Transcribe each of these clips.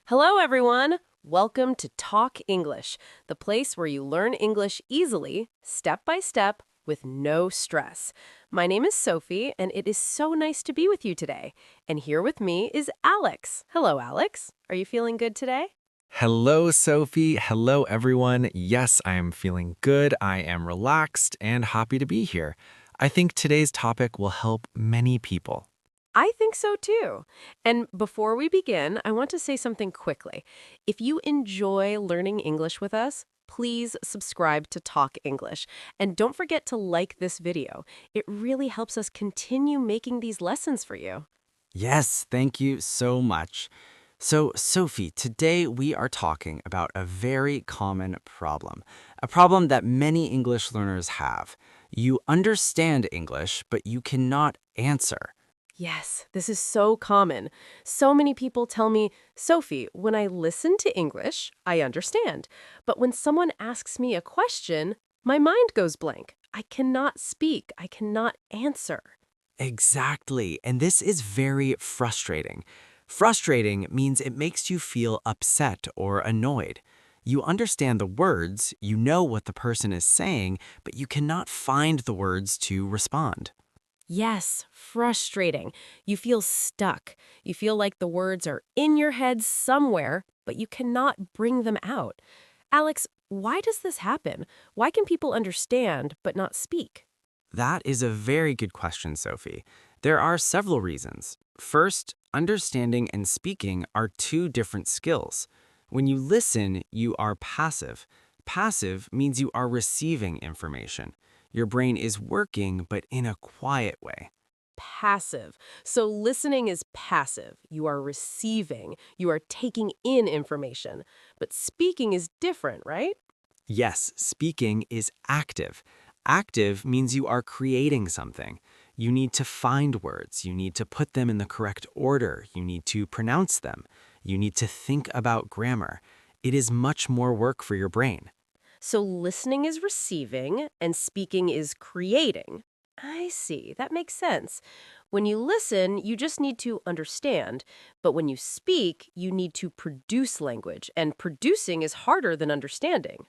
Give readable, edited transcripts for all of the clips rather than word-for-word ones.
Hello, everyone. Welcome to Talk English, the place where you learn English easily, step by step, with no stress. My name is Sophie, and it is so nice to be with you today. And here with me is Alex. Hello, Alex. Are you feeling good today? Hello, Sophie. Hello, everyone. Yes, I am feeling good. I am relaxed and happy to be here. I think today's topic will help many people. I think so too. And before we begin, I want to say something quickly. If you enjoy learning English with us, please subscribe to Talk English. And don't forget to like this video. It really helps us continue making these lessons for you. Yes, thank you so much. So, Sophie, today we are talking about a very common problem, a problem that many English learners have. You understand English, but you cannot answer. Yes, this is so common. So many people tell me, Sophie, when I listen to English, I understand. But when someone asks me a question, my mind goes blank. I cannot speak. I cannot answer. Exactly. And this is very frustrating. Frustrating means it makes you feel upset or annoyed. You understand the words, you know what the person is saying, but you cannot find the words to respond. Yes, frustrating. You feel stuck. You feel like the words are in your head somewhere, but you cannot bring them out. Alex, why does this happen? Why can people understand but not speak? That is a very good question, Sophie. There are several reasons. First, understanding and speaking are two different skills. When you listen, you are passive. Passive means you are receiving information. Your brain is working, but in a quiet way. Passive. So listening is passive. You are receiving. You are taking in information. But speaking is different, right? Yes, speaking is active. Active means you are creating something. You need to find words. You need to put them in the correct order. You need to pronounce them. You need to think about grammar. It is much more work for your brain. So listening is receiving and speaking is creating. I see. That makes sense. When you listen, you just need to understand. But when you speak, you need to produce language. And producing is harder than understanding.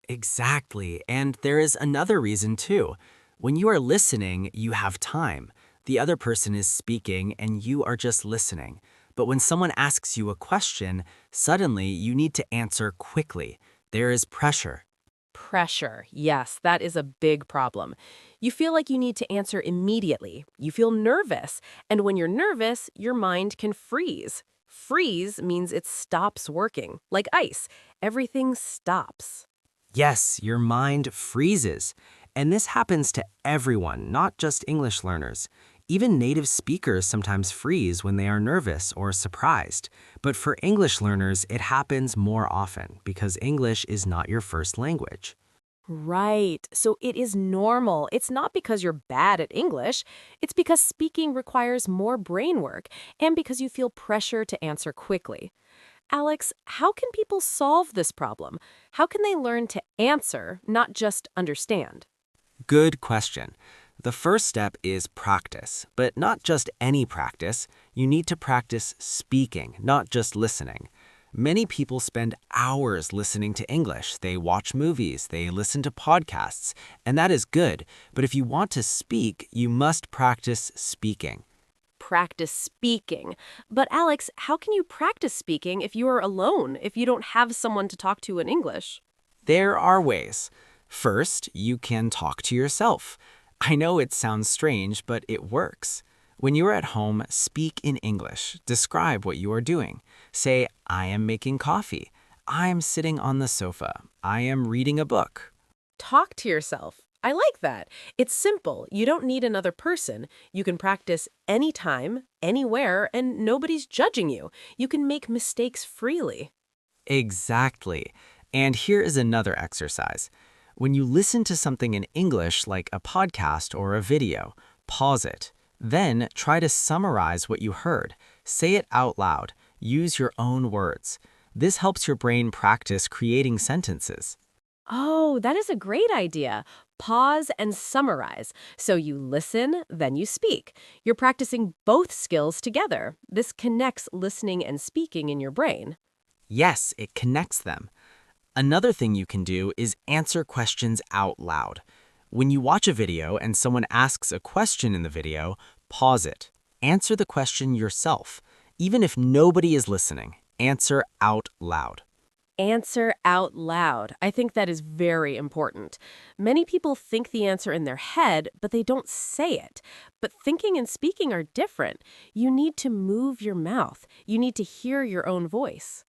Exactly. And there is another reason too. When you are listening, you have time. The other person is speaking and you are just listening. But when someone asks you a question, suddenly you need to answer quickly. There is pressure. Pressure. Yes, that is a big problem. You feel like you need to answer immediately. You feel nervous. And when you're nervous, your mind can freeze. Freeze means it stops working, like ice. Everything stops. Yes, your mind freezes. And this happens to everyone, not just English learners. Even native speakers sometimes freeze when they are nervous or surprised. But for English learners, it happens more often because English is not your first language. Right. So it is normal. It's not because you're bad at English. It's because speaking requires more brain work and because you feel pressure to answer quickly. Alex, how can people solve this problem? How can they learn to answer, not just understand? Good question. The first step is practice, but not just any practice. You need to practice speaking, not just listening. Many people spend hours listening to English. They watch movies, they listen to podcasts, and that is good. But if you want to speak, you must practice speaking. Practice speaking. But Alex, how can you practice speaking if you are alone, if you don't have someone to talk to in English? There are ways. First, you can talk to yourself. I know it sounds strange, but it works. When you are at home, speak in English. Describe what you are doing. Say, I am making coffee. I am sitting on the sofa. I am reading a book. Talk to yourself. I like that. It's simple. You don't need another person. You can practice anytime, anywhere, and nobody's judging you. You can make mistakes freely. Exactly. And here is another exercise. When you listen to something in English, like a podcast or a video, pause it. Then try to summarize what you heard. Say it out loud. Use your own words. This helps your brain practice creating sentences. Oh, that is a great idea. Pause and summarize. So you listen, then you speak. You're practicing both skills together. This connects listening and speaking in your brain. Yes, it connects them. Another thing you can do is answer questions out loud. When you watch a video and someone asks a question in the video, pause it. Answer the question yourself. Even if nobody is listening, answer out loud. Answer out loud. I think that is very important. Many people think the answer in their head, but they don't say it. But thinking and speaking are different. You need to move your mouth. You need to hear your own voice.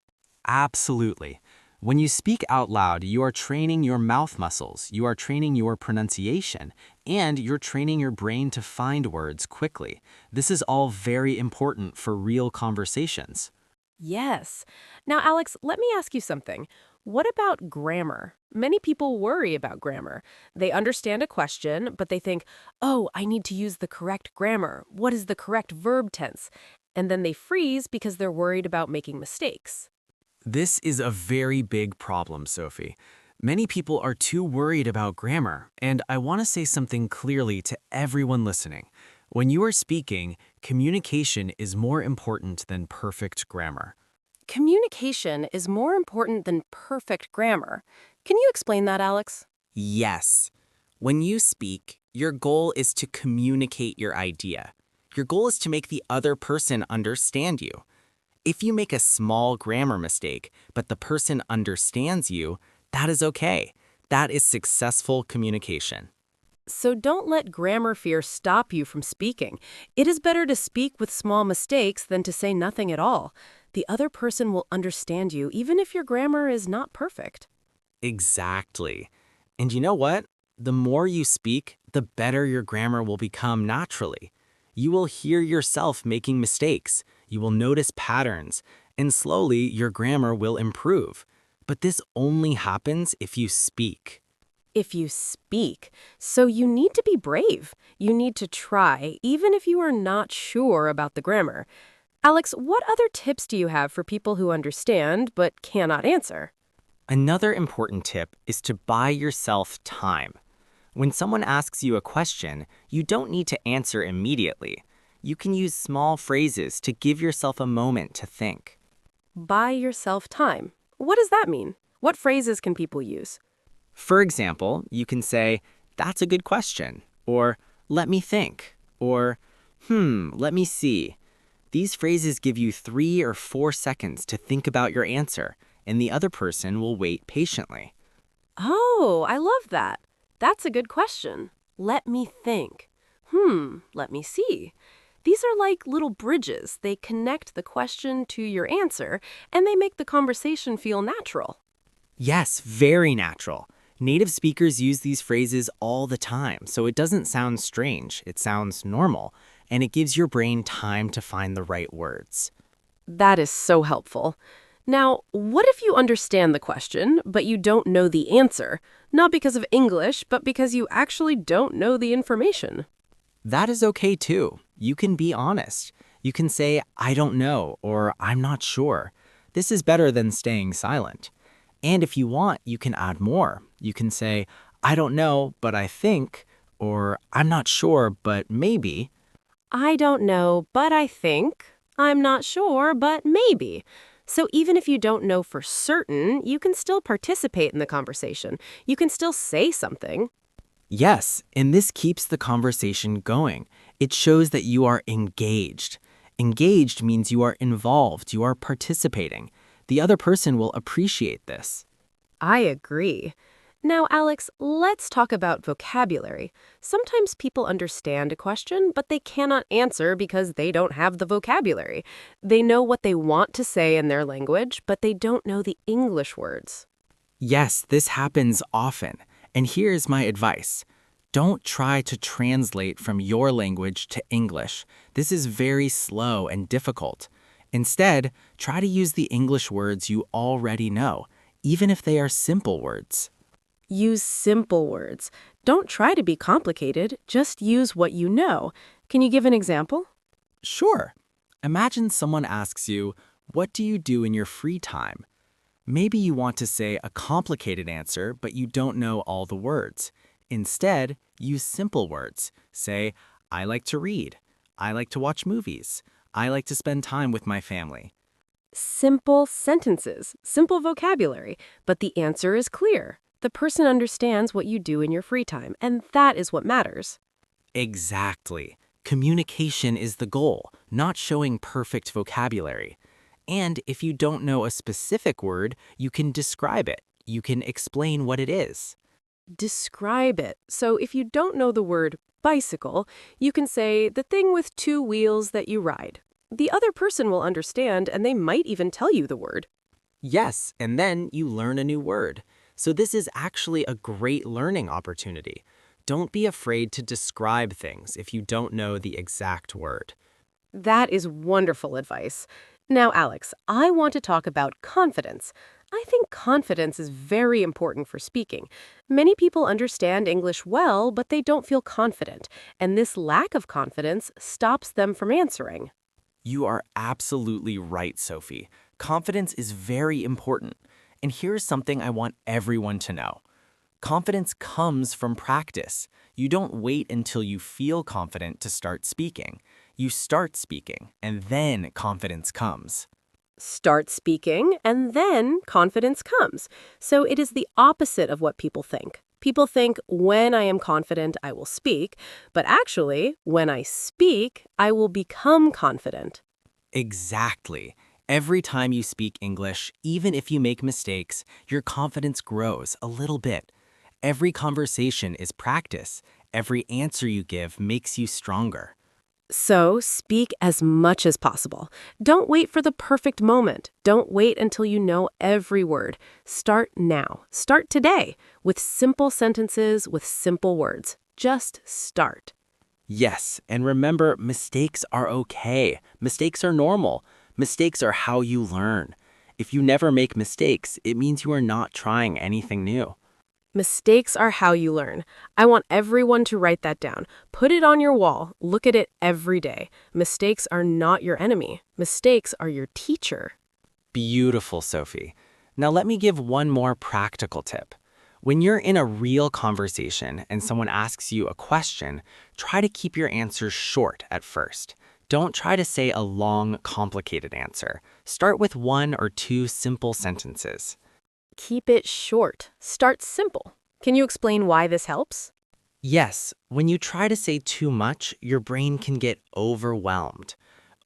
Absolutely. When you speak out loud, you are training your mouth muscles, you are training your pronunciation, and you're training your brain to find words quickly. This is all very important for real conversations. Yes. Now, Alex, let me ask you something. What about grammar? Many people worry about grammar. They understand a question, but they think, oh, I need to use the correct grammar. What is the correct verb tense? And then they freeze because they're worried about making mistakes. This is a very big problem, Sophie. Many people are too worried about grammar, and I want to say something clearly to everyone listening. When you are speaking, communication is more important than perfect grammar. Communication is more important than perfect grammar. Can you explain that, Alex? Yes. When you speak, your goal is to communicate your idea. Your goal is to make the other person understand you. If you make a small grammar mistake, but the person understands you, that is okay. That is successful communication. So don't let grammar fear stop you from speaking. It is better to speak with small mistakes than to say nothing at all. The other person will understand you even if your grammar is not perfect. Exactly. And you know what? The more you speak, the better your grammar will become naturally. You will hear yourself making mistakes. You will notice patterns, and slowly your grammar will improve. But this only happens if you speak. If you speak. So you need to be brave. You need to try, even if you are not sure about the grammar. Alex, what other tips do you have for people who understand but cannot answer? Another important tip is to buy yourself time. When someone asks you a question, you don't need to answer immediately. You can use small phrases to give yourself a moment to think. Buy yourself time. What does that mean? What phrases can people use? For example, you can say, "That's a good question," or "Let me think," or let me see." These phrases give you 3 or 4 seconds to think about your answer, and the other person will wait patiently. Oh, I love that. That's a good question. Let me think. Let me see. These are like little bridges. They connect the question to your answer, and they make the conversation feel natural. Yes, very natural. Native speakers use these phrases all the time, so it doesn't sound strange. It sounds normal, and it gives your brain time to find the right words. That is so helpful. Now, what if you understand the question, but you don't know the answer? Not because of English, but because you actually don't know the information. That is okay too. You can be honest. You can say, "I don't know," or "I'm not sure." This is better than staying silent. And if you want, you can add more. You can say, "I don't know, but I think," or "I'm not sure, but maybe." I don't know, but I think. I'm not sure, but maybe. So even if you don't know for certain, you can still participate in the conversation. You can still say something. Yes, and this keeps the conversation going. It shows that you are engaged. Engaged means you are involved, you are participating. The other person will appreciate this. I agree. Now, Alex, let's talk about vocabulary. Sometimes people understand a question, but they cannot answer because they don't have the vocabulary. They know what they want to say in their language, but they don't know the English words. Yes, this happens often. And here's my advice. Don't try to translate from your language to English. This is very slow and difficult. Instead, try to use the English words you already know, even if they are simple words. Use simple words. Don't try to be complicated. Just use what you know. Can you give an example? Sure. Imagine someone asks you, "What do you do in your free time?" Maybe you want to say a complicated answer, but you don't know all the words. Instead, use simple words. Say, "I like to read. I like to watch movies. I like to spend time with my family." Simple sentences, simple vocabulary, but the answer is clear. The person understands what you do in your free time, and that is what matters. Exactly. Communication is the goal, not showing perfect vocabulary. And if you don't know a specific word, you can describe it. You can explain what it is. Describe it. So if you don't know the word bicycle, you can say the thing with two wheels that you ride. The other person will understand, and they might even tell you the word. Yes, and then you learn a new word. So this is actually a great learning opportunity. Don't be afraid to describe things if you don't know the exact word. That is wonderful advice. Now, Alex, I want to talk about confidence. I think confidence is very important for speaking. Many people understand English well, but they don't feel confident, and this lack of confidence stops them from answering. You are absolutely right, Sophie. Confidence is very important. And here's something I want everyone to know. Confidence comes from practice. You don't wait until you feel confident to start speaking. You start speaking, and then confidence comes. Start speaking, and then confidence comes. So it is the opposite of what people think. People think, when I am confident, I will speak, but actually, when I speak, I will become confident. Exactly. Every time you speak English, even if you make mistakes, your confidence grows a little bit. Every conversation is practice. Every answer you give makes you stronger. So speak as much as possible. Don't wait for the perfect moment. Don't wait until you know every word. Start now. Start today with simple sentences, with simple words. Just start. Yes, and remember, mistakes are okay. Mistakes are normal. Mistakes are how you learn. If you never make mistakes, it means you are not trying anything new. Mistakes are how you learn. I want everyone to write that down. Put it on your wall. Look at it every day. Mistakes are not your enemy. Mistakes are your teacher. Beautiful, Sophie. Now let me give one more practical tip. When you're in a real conversation and someone asks you a question, try to keep your answers short at first. Don't try to say a long, complicated answer. Start with one or two simple sentences. Keep it short. Start simple. Can you explain why this helps? Yes, when you try to say too much, your brain can get overwhelmed.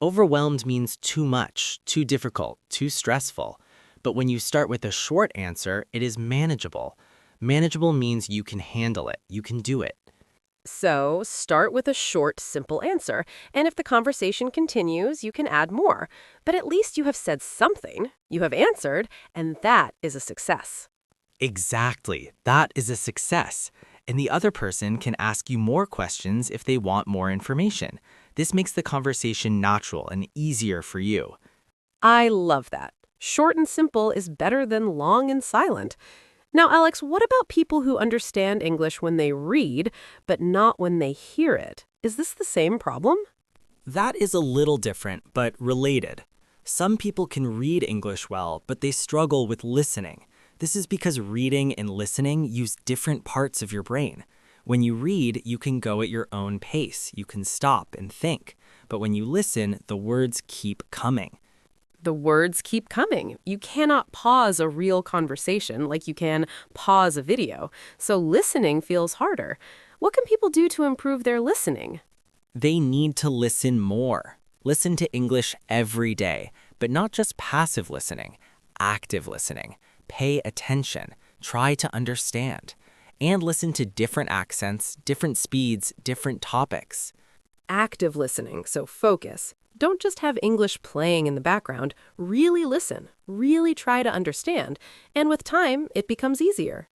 Overwhelmed means too much, too difficult, too stressful. But when you start with a short answer, it is manageable. Manageable means you can handle it, you can do it. So, start with a short, simple answer, and if the conversation continues, you can add more. But at least you have said something, you have answered, and that is a success. Exactly, that is a success. And the other person can ask you more questions if they want more information. This makes the conversation natural and easier for you. I love that. Short and simple is better than long and silent. Now, Alex, what about people who understand English when they read, but not when they hear it? Is this the same problem? That is a little different, but related. Some people can read English well, but they struggle with listening. This is because reading and listening use different parts of your brain. When you read, you can go at your own pace. You can stop and think. But when you listen, the words keep coming. The words keep coming. You cannot pause a real conversation like you can pause a video. So listening feels harder. What can people do to improve their listening? They need to listen more. Listen to English every day, but not just passive listening, active listening. Pay attention. Try to understand. And listen to different accents, different speeds, different topics. Active listening, so focus. Don't just have English playing in the background. Really listen. Really try to understand. And with time, it becomes easier.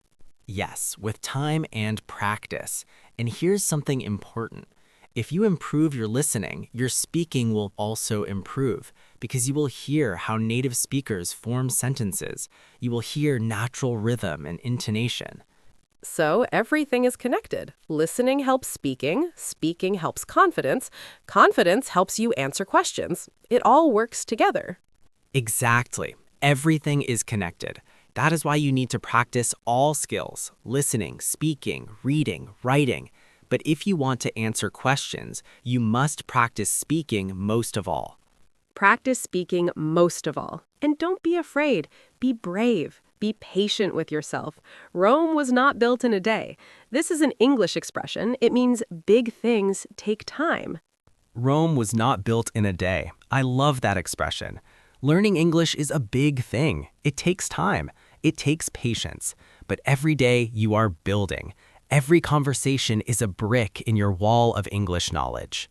Yes, with time and practice. And here's something important. If you improve your listening, your speaking will also improve because you will hear how native speakers form sentences. You will hear natural rhythm and intonation. So everything is connected. Listening helps speaking. Speaking helps confidence. Confidence helps you answer questions. It all works together. Exactly. Everything is connected. That is why you need to practice all skills: listening, speaking, reading, writing. But if you want to answer questions, you must practice speaking most of all. Practice speaking most of all. And don't be afraid. Be brave. Be patient with yourself. Rome was not built in a day. This is an English expression. It means big things take time. Rome was not built in a day. I love that expression. Learning English is a big thing. It takes time. It takes patience. But every day you are building. Every conversation is a brick in your wall of English knowledge.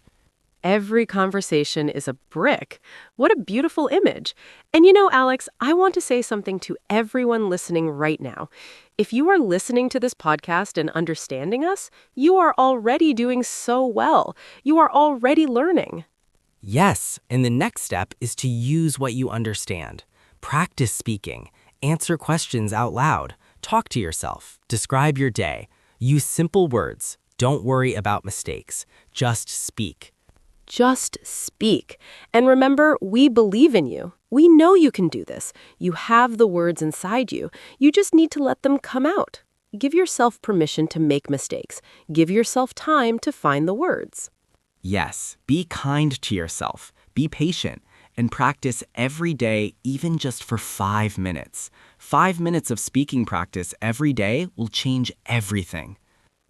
Every conversation is a brick. What a beautiful image. And you know, Alex, I want to say something to everyone listening right now. If you are listening to this podcast and understanding us, you are already doing so well. You are already learning. Yes, and the next step is to use what you understand. Practice speaking. Answer questions out loud. Talk to yourself. Describe your day. Use simple words. Don't worry about mistakes. Just speak. Just speak. And remember, we believe in you. We know you can do this. You have the words inside you. You just need to let them come out. Give yourself permission to make mistakes. Give yourself time to find the words. Yes, be kind to yourself. Be patient. And practice every day, even just for 5 minutes. 5 minutes of speaking practice every day will change everything.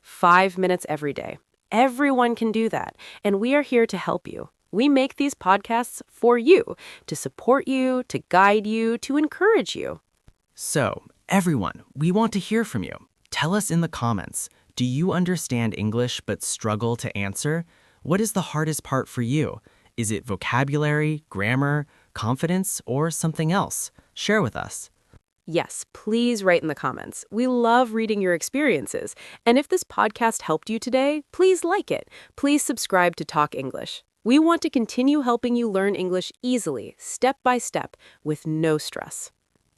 5 minutes every day. Everyone can do that, and we are here to help you. We make these podcasts for you, to support you, to guide you, to encourage you. So, everyone, we want to hear from you. Tell us in the comments, do you understand English but struggle to answer? What is the hardest part for you? Is it vocabulary, grammar, confidence, or something else? Share with us. Yes, please write in the comments. We love reading your experiences. And if this podcast helped you today, please like it. Please subscribe to Talk English. We want to continue helping you learn English easily, step by step, with no stress.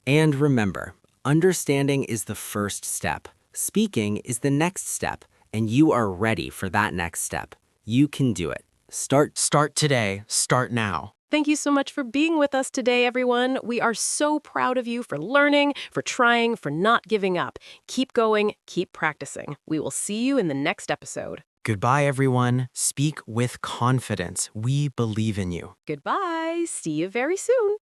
And remember, understanding is the first step. Speaking is the next step, and you are ready for that next step. You can do it. Start today. Start now. Thank you so much for being with us today, everyone. We are so proud of you for learning, for trying, for not giving up. Keep going, keep practicing. We will see you in the next episode. Goodbye, everyone. Speak with confidence. We believe in you. Goodbye. See you very soon.